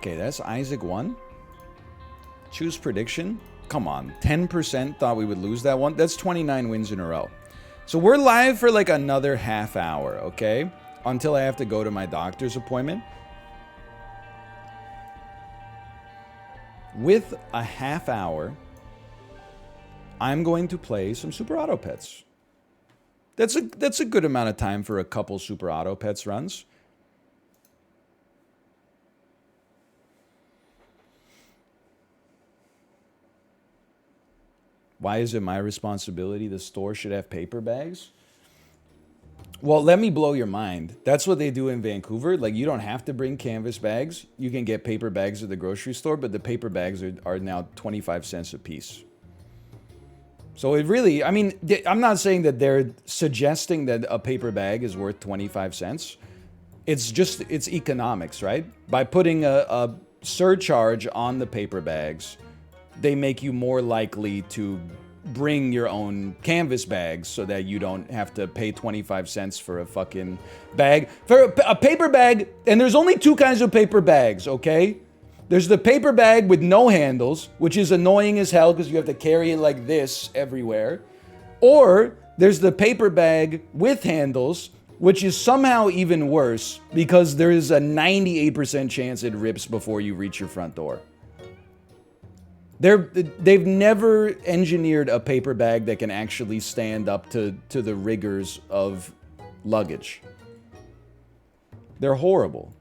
Okay, that's Isaac 1. Choose prediction. Come on, 10% thought we would lose that one. That's 29 wins in a row. So we're live for like another half hour, okay? Until I have to go to my doctor's appointment. With a half hour, I'm going to play some Super Auto Pets. That's a good amount of time for a couple Super Auto Pets runs. Why is it my responsibility? The store should have paper bags? Well, let me blow your mind. That's what they do in Vancouver. Like, you don't have to bring canvas bags. You can get paper bags at the grocery store, but the paper bags are now 25 cents a piece. So it really, I mean, I'm not saying that they're suggesting that a paper bag is worth 25 cents. It's just, it's economics, right? By putting a surcharge on the paper bags, they make you more likely to bring your own canvas bags so that you don't have to pay 25 cents for a fucking bag. For a paper bag, and there's only two kinds of paper bags, okay? There's the paper bag with no handles, which is annoying as hell because you have to carry it like this everywhere. Or there's the paper bag with handles, which is somehow even worse because there is a 98% chance it rips before you reach your front door. They've never engineered a paper bag that can actually stand up to the rigors of luggage. They're horrible.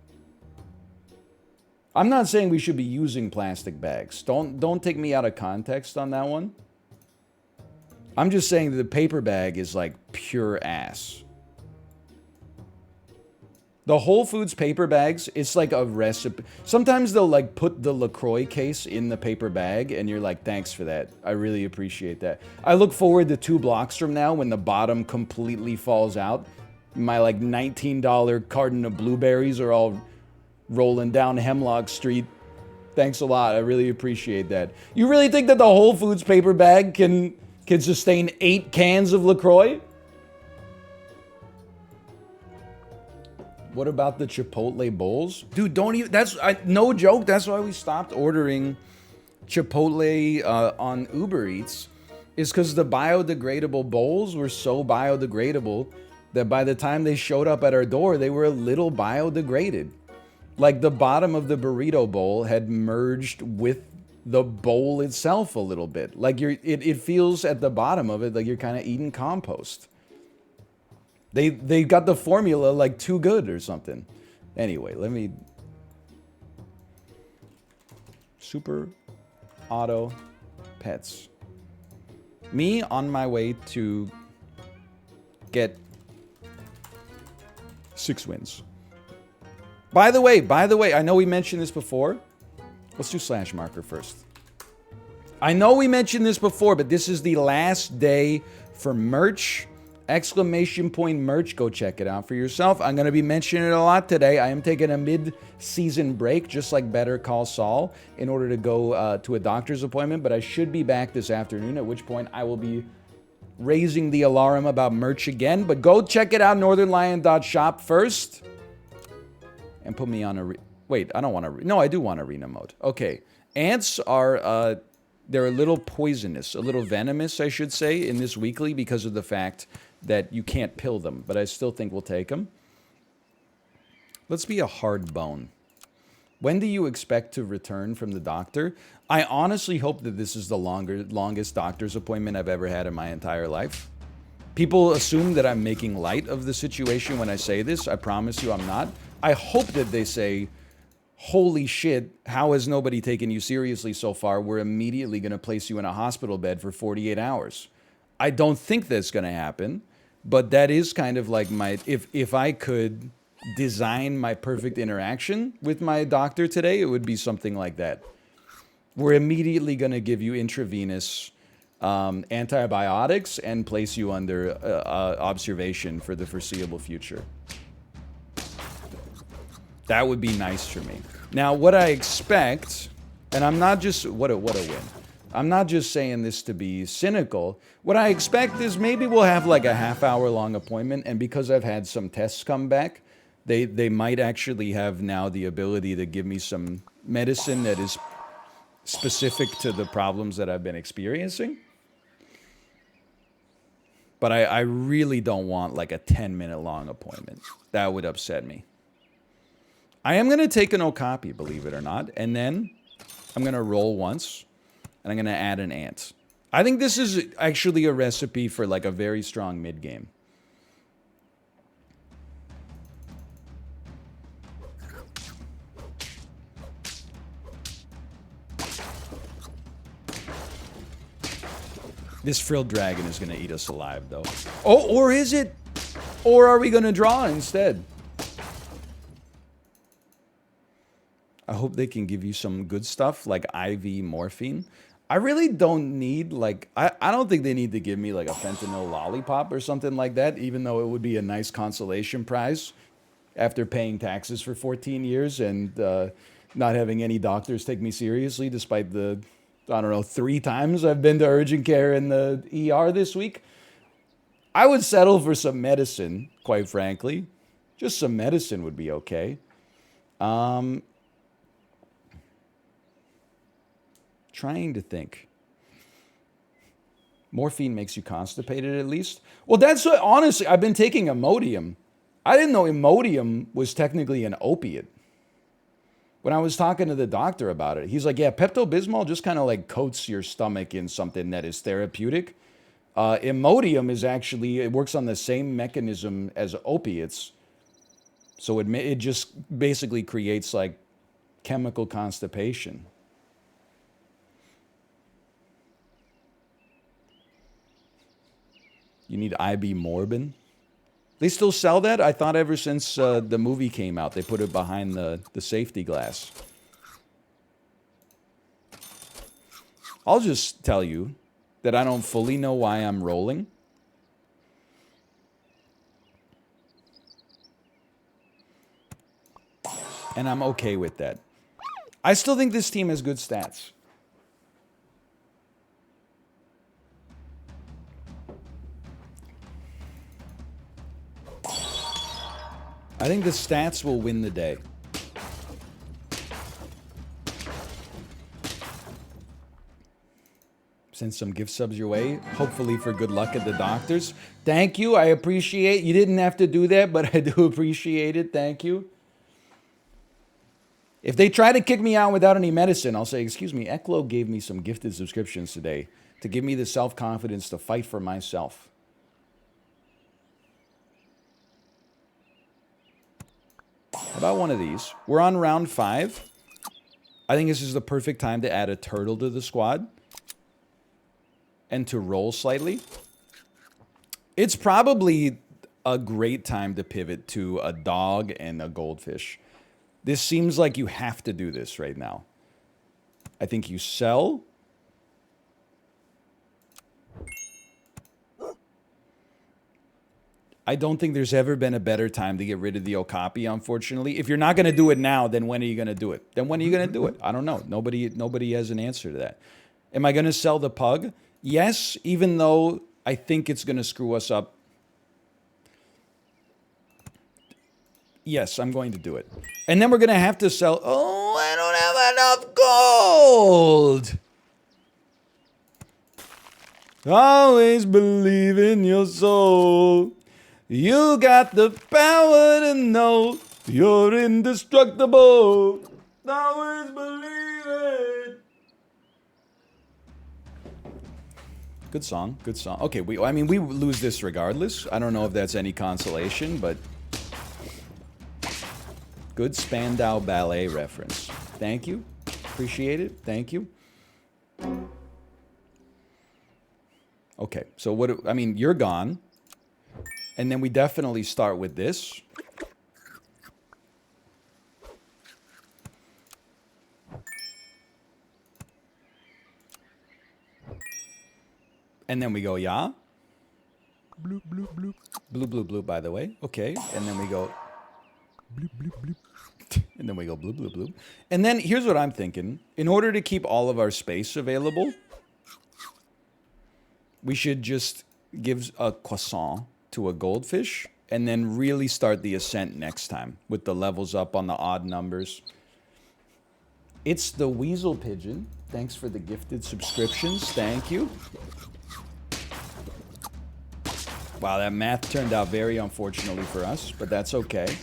I'm not saying we should be using plastic bags. Don't take me out of context on that one. I'm just saying that the paper bag is like pure ass. The Whole Foods paper bags, it's like a recipe. Sometimes they'll like put the LaCroix case in the paper bag and you're like, thanks for that. I really appreciate that. I look forward to 2 blocks from now when the bottom completely falls out. My like $19 carton of blueberries are all rolling down Hemlock Street. Thanks a lot. I really appreciate that. You really think that the Whole Foods paper bag can sustain 8 cans of LaCroix? What about the Chipotle bowls? Dude, don't even, no joke, that's why we stopped ordering Chipotle on Uber Eats, is because the biodegradable bowls were so biodegradable that by the time they showed up at our door, they were a little biodegraded. Like the bottom of the burrito bowl had merged with the bowl itself a little bit. Like it feels at the bottom of it like you're kind of eating compost. They got the formula like too good or something. Anyway, let me... Super Auto Pets. Me on my way to get 6 wins. By the way, I know we mentioned this before. Let's do slash marker first. I know we mentioned this before, but this is the last day for merch. Exclamation point merch. Go check it out for yourself. I'm going to be mentioning it a lot today. I am taking a mid-season break, just like Better Call Saul, in order to go to a doctor's appointment. But I should be back this afternoon, at which point I will be raising the alarm about merch again. But go check it out, northernlion.shop first. And put me on a... Wait, I don't want to... No, I do want arena mode. Okay. Ants are... they're a little poisonous, a little venomous, I should say, in this weekly because of the fact that you can't pill them, but I still think we'll take them. Let's be a hard bone. When do you expect to return from the doctor? I honestly hope that this is the longest doctor's appointment I've ever had in my entire life. People assume that I'm making light of the situation when I say this. I promise you I'm not. I hope that they say, holy shit, how has nobody taken you seriously so far? We're immediately going to place you in a hospital bed for 48 hours. I don't think that's going to happen, but that is kind of like my, if I could design my perfect interaction with my doctor today, it would be something like that. We're immediately going to give you intravenous antibiotics and place you under observation for the foreseeable future. That would be nice for me. Now, what I expect, and I'm not just, what a win. I'm not just saying this to be cynical. What I expect is maybe we'll have like a half-hour-long appointment, and because I've had some tests come back, they might actually have now the ability to give me some medicine that is specific to the problems that I've been experiencing. But I really don't want like a 10-minute long appointment. That would upset me. I am going to take an Okapi, believe it or not. And then I'm going to roll once. And I'm going to add an ant. I think this is actually a recipe for like a very strong mid-game. This frilled dragon is going to eat us alive, though. Oh, or is it? Or are we going to draw instead? I hope they can give you some good stuff, like IV morphine. I really don't need, like... I don't think they need to give me, like, a fentanyl lollipop or something like that, even though it would be a nice consolation prize after paying taxes for 14 years and not having any doctors take me seriously despite the... I don't know, 3 times I've been to urgent care in the ER this week. I would settle for some medicine, quite frankly. Just some medicine would be okay. Trying to think. Morphine makes you constipated at least. Well, that's what, honestly, I've been taking Imodium. I didn't know Imodium was technically an opiate. When I was talking to the doctor about it, he's like, yeah, Pepto-Bismol just kind of like coats your stomach in something that is therapeutic. Imodium is actually, it works on the same mechanism as opiates. So it just basically creates like chemical constipation. You need IB Morbin. They still sell that? I thought ever since the movie came out, they put it behind the safety glass. I'll just tell you that I don't fully know why I'm rolling. And I'm okay with that. I still think this team has good stats. I think the stats will win the day. Send some gift subs your way, hopefully for good luck at the doctors. Thank you, I appreciate. You didn't have to do that, but I do appreciate it. Thank you. If they try to kick me out without any medicine, I'll say, excuse me, Eklo gave me some gifted subscriptions today to give me the self-confidence to fight for myself. How about one of these? We're on round 5. I think this is the perfect time to add a turtle to the squad. And to roll slightly. It's probably a great time to pivot to a dog and a goldfish. This seems like you have to do this right now. I think you sell. I don't think there's ever been a better time to get rid of the Okapi, unfortunately. If you're not going to do it now, then when are you going to do it? Then when are you going to do it? I don't know. Nobody has an answer to that. Am I going to sell the pug? Yes, even though I think it's going to screw us up. Yes, I'm going to do it. And then we're going to have to sell... Oh, I don't have enough gold! Always believe in your soul. You got the power to know you're indestructible. Always believe it. Good song, good song. Okay, we lose this regardless. I don't know if that's any consolation, but... Good Spandau Ballet reference. Thank you. Appreciate it. Thank you. Okay, so what... you're gone. And then we definitely start with this. And then we go, yeah. Bloop, bloop, bloop. Bloop, bloop, bloop, by the way. Okay. And then we go... Bloop, bloop, bloop. And then we go bloop, bloop, bloop. And then here's what I'm thinking. In order to keep all of our space available, we should just give a croissant to a goldfish and then really start the ascent next time with the levels up on the odd numbers. It's the Weasel Pigeon. Thanks for the gifted subscriptions. Thank you. Wow, that math turned out very unfortunately for us, but that's okay.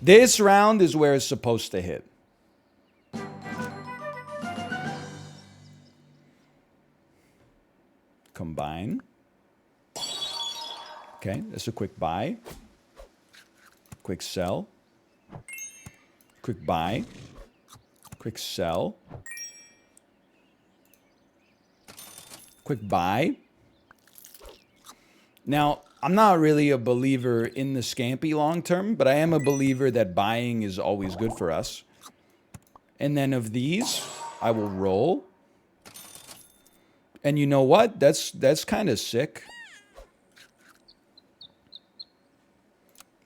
This round is where it's supposed to hit. Combine. Okay, that's a quick buy. Quick sell. Quick buy. Quick sell. Quick buy. Now, I'm not really a believer in the scampi long term, but I am a believer that buying is always good for us. And then of these, I will roll. And you know what? That's kind of sick.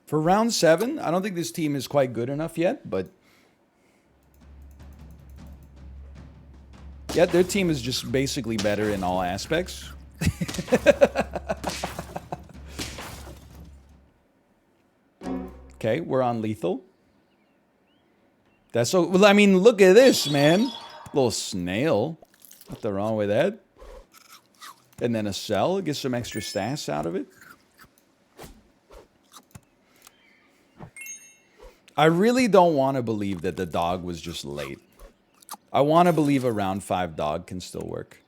For round 7, I don't think this team is quite good enough yet, but yeah, their team is just basically better in all aspects. Okay, we're on lethal. That's so. Well, I mean, look at this, man. Little snail. Nothing wrong with that. And then a sell. Get some extra stats out of it. I really don't want to believe that the dog was just late. I want to believe a round 5 dog can still work.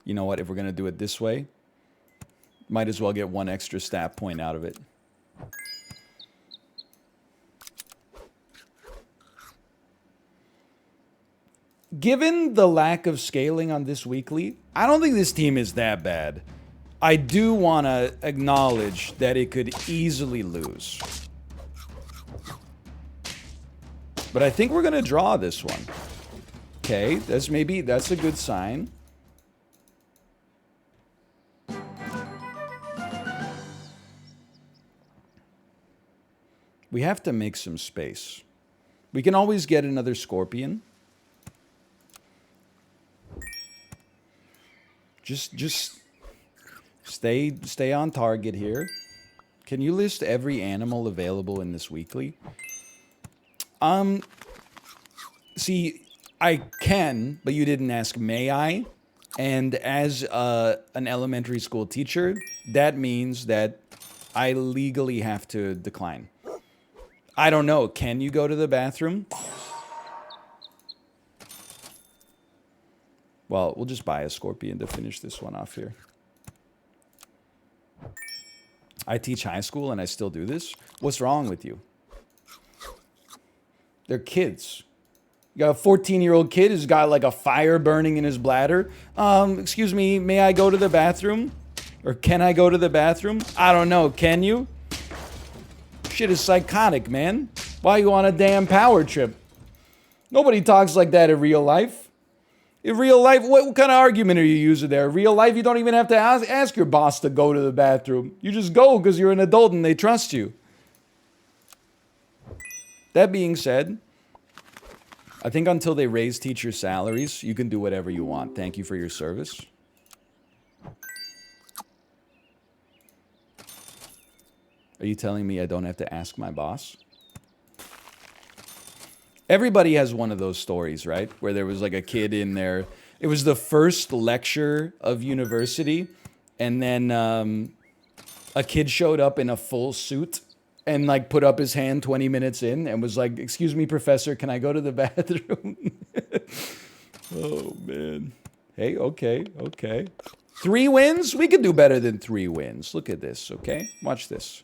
You know what? If we're going to do it this way, might as well get 1 extra stat point out of it. Given the lack of scaling on this weekly, I don't think this team is that bad. I do want to acknowledge that it could easily lose. But I think we're going to draw this one. Okay, that's a good sign. We have to make some space. We can always get another scorpion. Just stay on target here. Can you list every animal available in this weekly? See, I can, but you didn't ask, may I? And as an elementary school teacher, that means that I legally have to decline. I don't know. Can you go to the bathroom? Well, we'll just buy a scorpion to finish this one off here. I teach high school and I still do this. What's wrong with you? They're kids. You got a 14-year-old kid who's got like a fire burning in his bladder. Excuse me, may I go to the bathroom? Or can I go to the bathroom? I don't know. Can you? Shit is psychotic, man. Why are you on a damn power trip? Nobody talks like that in real life. In real life, what kind of argument are you using there? In real life, you don't even have to ask your boss to go to the bathroom. You just go because you're an adult and they trust you. That being said, I think until they raise teacher salaries, you can do whatever you want. Thank you for your service. Are you telling me I don't have to ask my boss? Everybody has one of those stories, right? Where there was like a kid in there. It was the first lecture of university. And then a kid showed up in a full suit and like put up his hand 20 minutes in and was like, excuse me, professor, can I go to the bathroom? Oh, man. Hey, okay. 3 wins? We could do better than 3 wins. Look at this, okay? Watch this.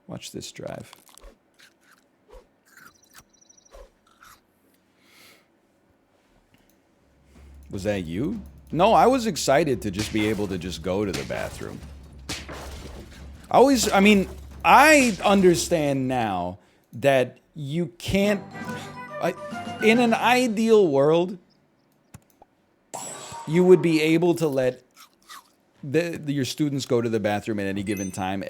Watch this drive. Was that you? No, I was excited to just be able to just go to the bathroom. I understand now that you can't... in an ideal world, you would be able to let your students go to the bathroom at any given time,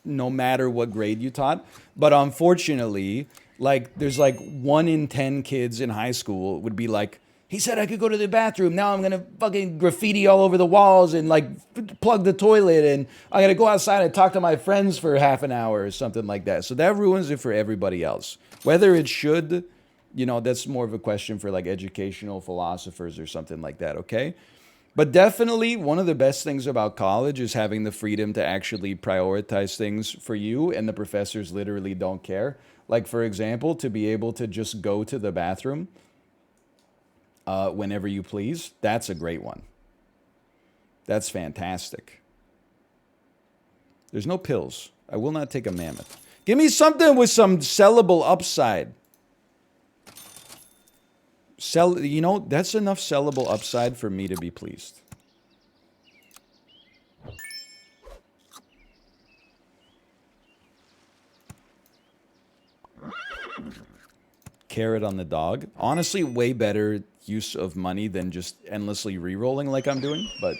no matter what grade you taught. But unfortunately, like, there's like 1 in 10 kids in high school would be like He said I could go to the bathroom. Now I'm gonna fucking graffiti all over the walls and like plug the toilet, and I gotta go outside and talk to my friends for half an hour or something like that. So that ruins it for everybody else. Whether it should, that's more of a question for like educational philosophers or something like that, okay? But definitely one of the best things about college is having the freedom to actually prioritize things for you, and the professors literally don't care. Like, for example, to be able to just go to the bathroom whenever you please. That's a great one. That's fantastic. There's no pills. I will not take a mammoth. Give me something with some sellable upside. That's enough sellable upside for me to be pleased. Carrot on the dog. Honestly, way better use of money than just endlessly re-rolling like I'm doing, but...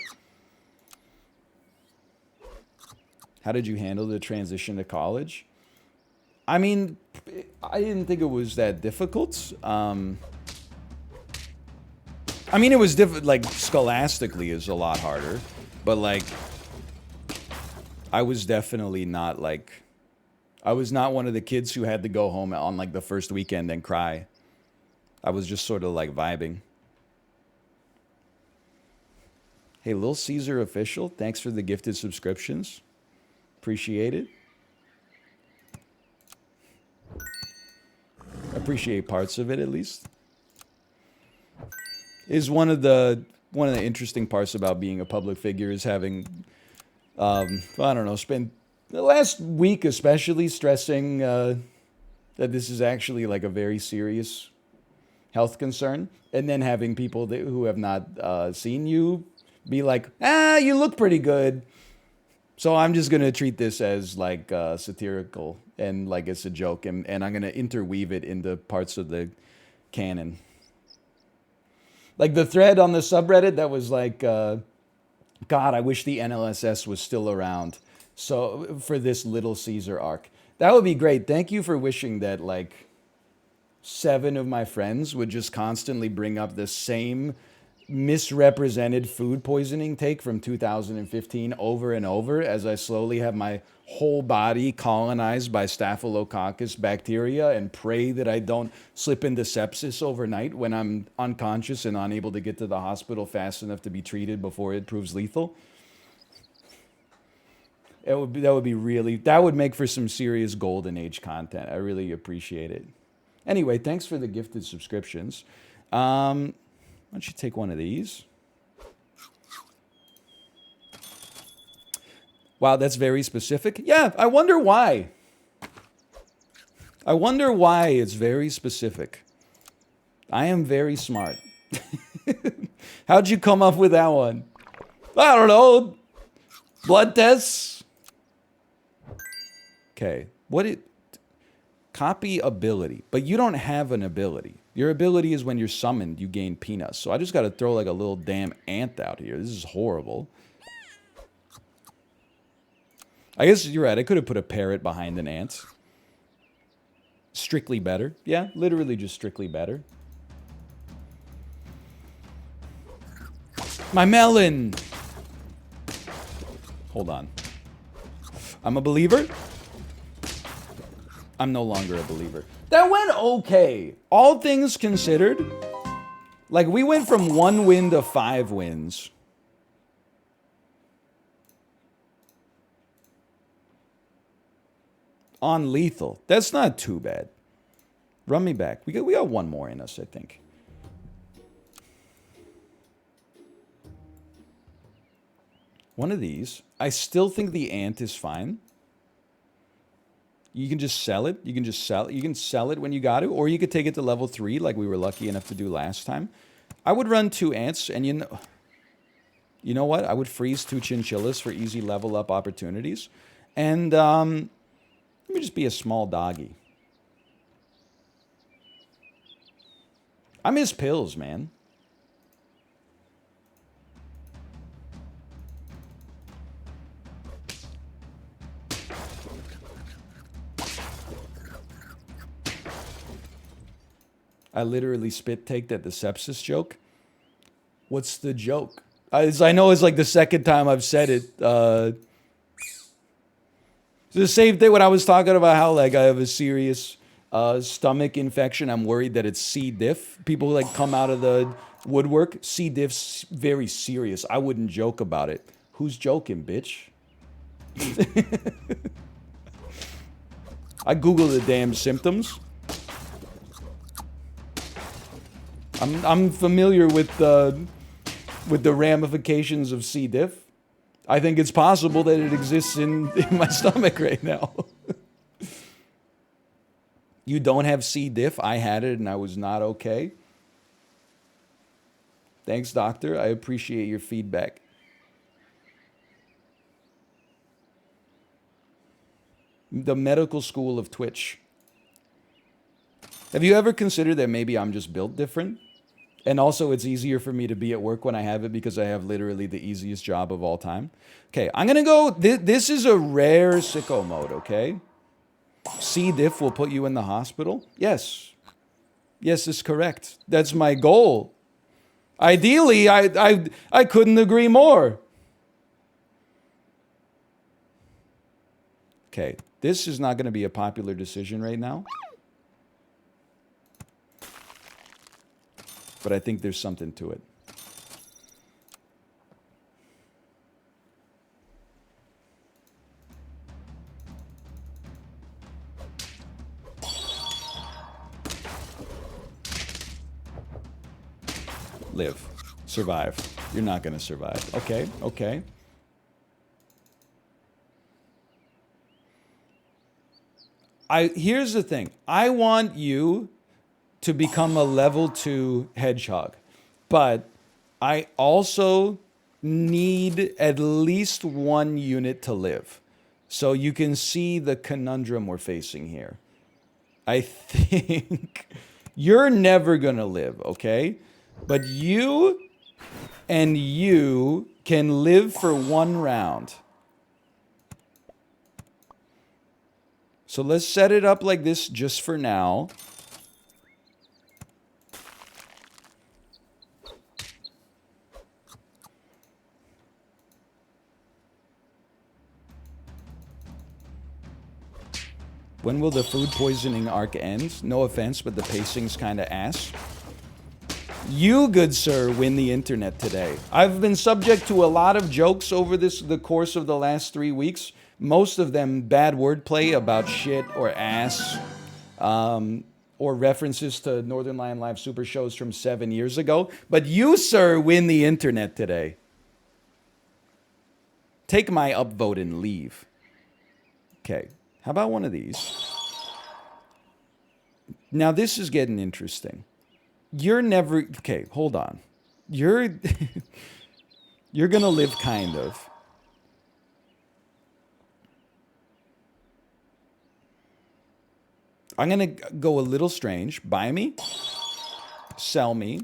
How did you handle the transition to college? I mean, I didn't think it was that difficult. I mean, it was like, scholastically is a lot harder, but, like, I was definitely not, like... I was not one of the kids who had to go home on, like, the first weekend and cry. I was just sort of, like, vibing. Hey, Lil Caesar Official, thanks for the gifted subscriptions. Appreciate it. Appreciate parts of it, at least. Is one of the interesting parts about being a public figure is having, I don't know, spent the last week especially stressing that this is actually like a very serious health concern, and then having people who have not seen you be like, you look pretty good. So I'm just going to treat this as like satirical and like it's a joke, and I'm going to interweave it into parts of the canon. Like the thread on the subreddit that was like, God, I wish the NLSS was still around. So for this Little Caesar arc. That would be great. Thank you for wishing that like 7 of my friends would just constantly bring up the same misrepresented food poisoning take from 2015 over and over as I slowly have my whole body colonized by Staphylococcus bacteria and pray that I don't slip into sepsis overnight when I'm unconscious and unable to get to the hospital fast enough to be treated before it proves lethal. That would make for some serious golden age content. I really appreciate it. Anyway, thanks for the gifted subscriptions. Why don't you take one of these? Wow, that's very specific. Yeah, I wonder why. I wonder why it's very specific. I am very smart. How'd you come up with that one? I don't know. Blood tests? Okay. Copy ability. But you don't have an ability. Your ability is when you're summoned, you gain peanuts. So I just got to throw like a little damn ant out here. This is horrible. I guess you're right. I could have put a parrot behind an ant. Strictly better. Yeah, literally just strictly better. My melon! Hold on. I'm a believer? I'm no longer a believer. That went okay. All things considered. Like, we went from 1 win to 5 wins. On lethal. That's not too bad. Run me back. We got one more in us, I think. One of these. I still think the ant is fine. You can just sell it. You can sell it when you got to, or you could take it to level 3 like we were lucky enough to do last time. I would run 2 ants, and you know what? I would freeze 2 chinchillas for easy level up opportunities. And let me just be a small doggy. I miss pills, man. I literally spit taked at the sepsis joke. What's the joke? I know it's like the second time I've said it. It's the same thing when I was talking about how like I have a serious stomach infection. I'm worried that it's C. diff. People like come out of the woodwork. C. diff's very serious. I wouldn't joke about it. Who's joking, bitch? I Google the damn symptoms. I'm familiar with the ramifications of C. diff. I think it's possible that it exists in my stomach right now. You don't have C. diff. I had it and I was not okay. Thanks, doctor. I appreciate your feedback. The medical school of Twitch. Have you ever considered that maybe I'm just built different? And also, it's easier for me to be at work when I have it because I have literally the easiest job of all time. Okay, I'm going to go... This is a rare sicko mode, okay? C. diff will put you in the hospital? Yes. Yes, it's correct. That's my goal. Ideally, I couldn't agree more. Okay, this is not going to be a popular decision right now. But I think there's something to it. Live. Survive. You're not going to survive. Okay, okay. Here's the thing. I want you to become a level 2 hedgehog. But I also need at least 1 unit to live. So you can see the conundrum we're facing here. I think you're never gonna live, okay? But you and you can live for 1 round. So let's set it up like this just for now. When will the food poisoning arc end? No offense, but the pacing's kind of ass. You, good sir, win the internet today. I've been subject to a lot of jokes over the course of the last 3 weeks. Most of them bad wordplay about shit or ass, or references to Northern Lion Live Super shows from 7 years ago. But you, sir, win the internet today. Take my upvote and leave. Okay. How about one of these? Now this is getting interesting. You're never... Okay, hold on. You're... You're gonna live kind of. I'm gonna go a little strange. Buy me. Sell me.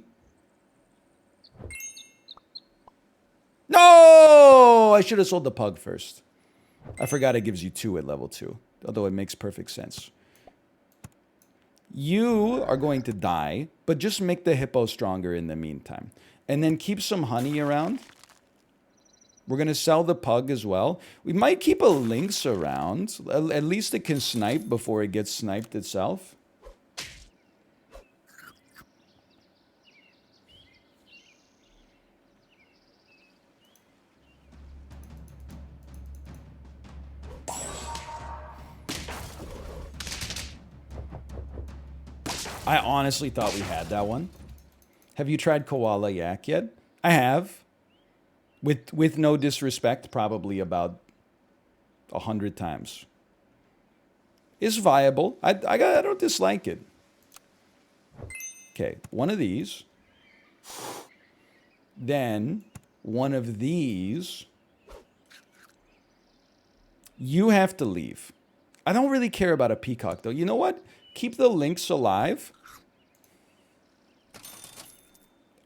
No! I should have sold the pug first. I forgot it gives you 2 at level 2. Although it makes perfect sense. You are going to die, but just make the hippo stronger in the meantime. And then keep some honey around. We're going to sell the pug as well. We might keep a lynx around. At least it can snipe before it gets sniped itself. I honestly thought we had that one. Have you tried koala yak yet? I have. With no disrespect, probably about 100 times. It's viable. I don't dislike it. Okay, one of these. Then one of these. You have to leave. I don't really care about a peacock, though. You know what? Keep the lynx alive.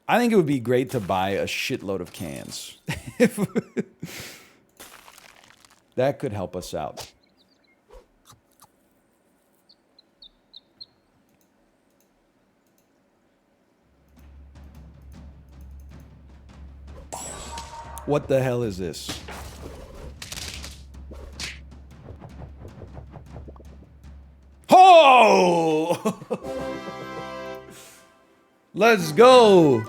I think it would be great to buy a shitload of cans. That could help us out. What the hell is this? Oh! Let's go!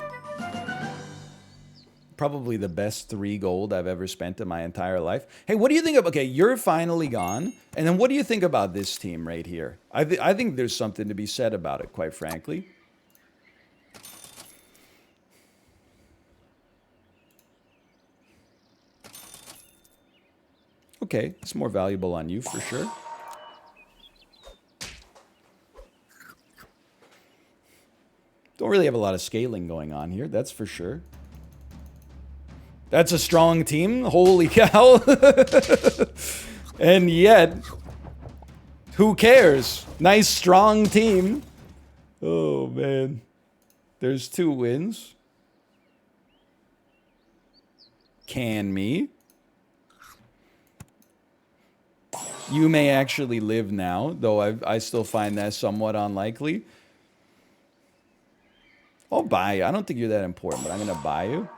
Probably the best 3 gold I've ever spent in my entire life. Hey, what do you think of... Okay, you're finally gone. And then what do you think about this team right here? I think there's something to be said about it, quite frankly. Okay, it's more valuable on you for sure. Don't really have a lot of scaling going on here, that's for sure. That's a strong team, holy cow. And yet, who cares? Nice, strong team. Oh, man. There's 2 wins. Can me. You may actually live now, though I still find that somewhat unlikely. I'll buy you. I don't think you're that important, but I'm going to buy you.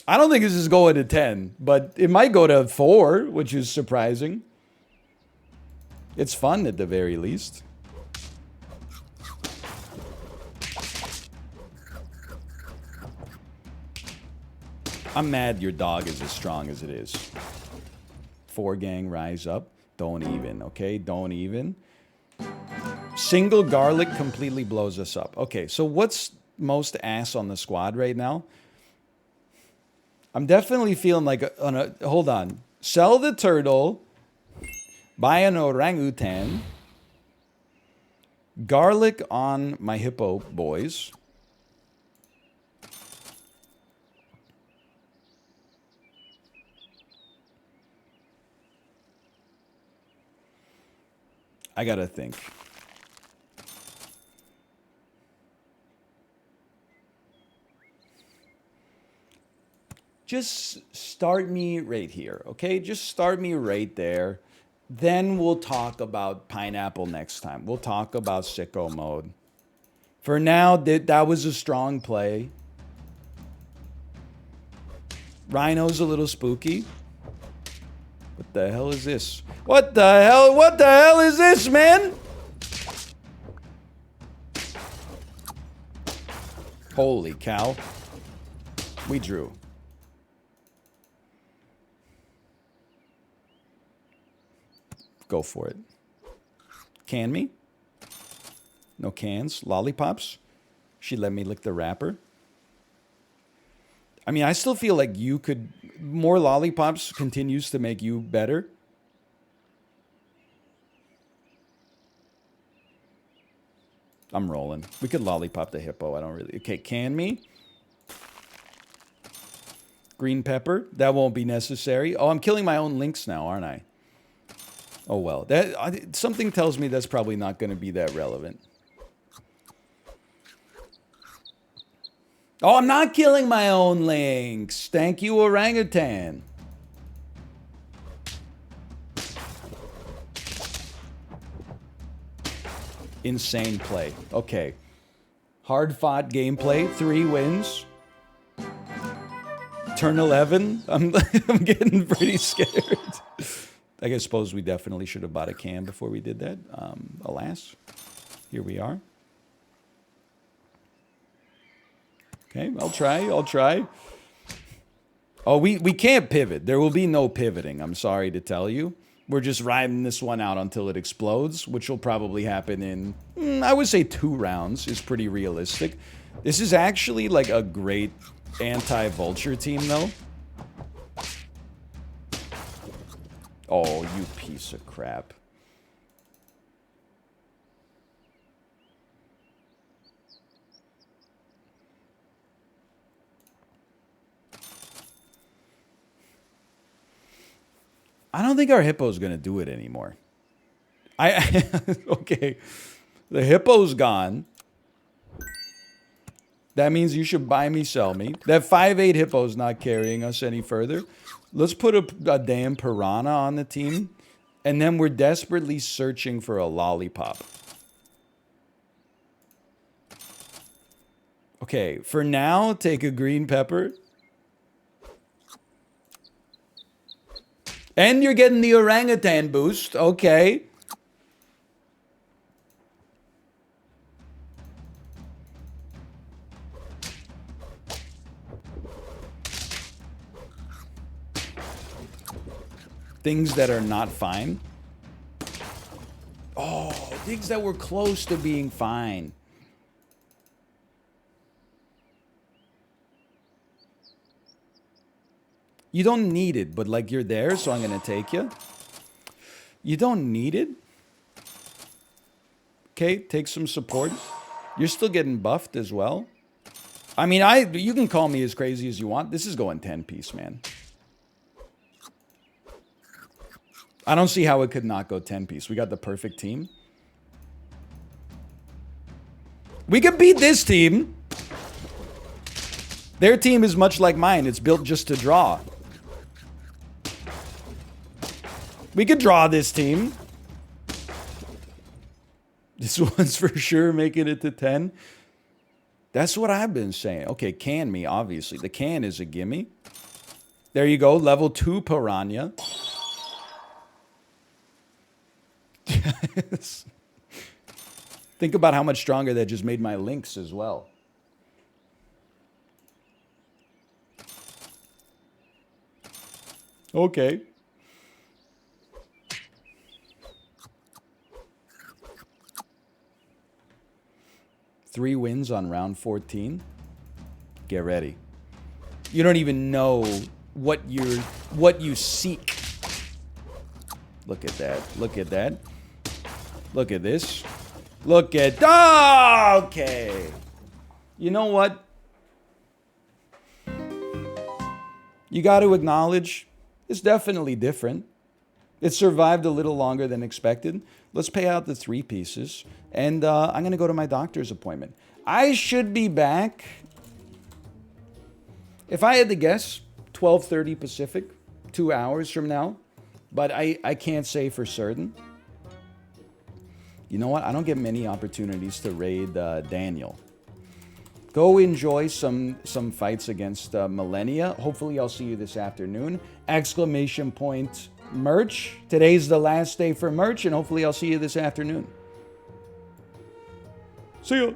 I don't think this is going to 10, but it might go to 4, which is surprising. It's fun at the very least. I'm mad your dog is as strong as it is. 4 gang, rise up. Don't even, okay? Don't even. Single garlic completely blows us up. Okay, so what's most ass on the squad right now? I'm definitely feeling like hold on. Sell the turtle. Buy an orangutan. Garlic on my hippo boys. I gotta think. Just start me right here, okay? Just start me right there. Then we'll talk about pineapple next time. We'll talk about sicko mode. For now, that was a strong play. Rhino's a little spooky. What the hell is this? What the hell? What the hell is this, man? Holy cow. We drew. Go for it. Can me? No cans. Lollipops? She let me lick the wrapper. I mean, I still feel like you could... More lollipops continues to make you better. I'm rolling. We could lollipop the hippo. I don't really... Okay, can me? Green pepper. That won't be necessary. Oh, I'm killing my own lynx now, aren't I? Oh, well. Something tells me that's probably not going to be that relevant. Oh, I'm not killing my own lynx. Thank you, orangutan. Insane play. Okay. Hard-fought gameplay. 3 wins. Turn 11. I'm getting pretty scared. I suppose we definitely should have bought a can before we did that. Alas, here we are. Okay, I'll try. Oh, we can't pivot. There will be no pivoting, I'm sorry to tell you. We're just riding this one out until it explodes, which will probably happen in, I would say 2 rounds is pretty realistic. This is actually like a great anti-vulture team, though. Oh, you piece of crap. I don't think our hippo's going to do it anymore. Okay. The hippo's gone. That means you should buy me, sell me. That 5'8" hippo's not carrying us any further. Let's put a damn piranha on the team. And then we're desperately searching for a lollipop. Okay, for now, take a green pepper. And you're getting the orangutan boost. Okay. Things that are not fine. Oh, things that were close to being fine. You don't need it, but like you're there, so I'm going to take you. You don't need it. Okay, take some support. You're still getting buffed as well. I mean, you can call me as crazy as you want. This is going 10-piece, man. I don't see how it could not go 10-piece. We got the perfect team. We could beat this team. Their team is much like mine. It's built just to draw. We could draw this team. This one's for sure making it to 10. That's what I've been saying. Okay, can me, obviously. The can is a gimme. There you go. Level 2 Piranha. Think about how much stronger that just made my links as well. Okay. Three wins on round 14. Get ready. You don't even know what you seek. Look at that. Look at that. Look at this. Look at... Oh, okay. You know what? You got to acknowledge it's definitely different. It survived a little longer than expected. Let's pay out the 3 pieces. And I'm going to go to my doctor's appointment. I should be back, if I had to guess, 12:30 Pacific, 2 hours from now. But I can't say for certain. You know what? I don't get many opportunities to raid Daniel. Go enjoy some fights against Millennia. Hopefully I'll see you this afternoon. Exclamation point merch. Today's the last day for merch, and hopefully I'll see you this afternoon. See ya.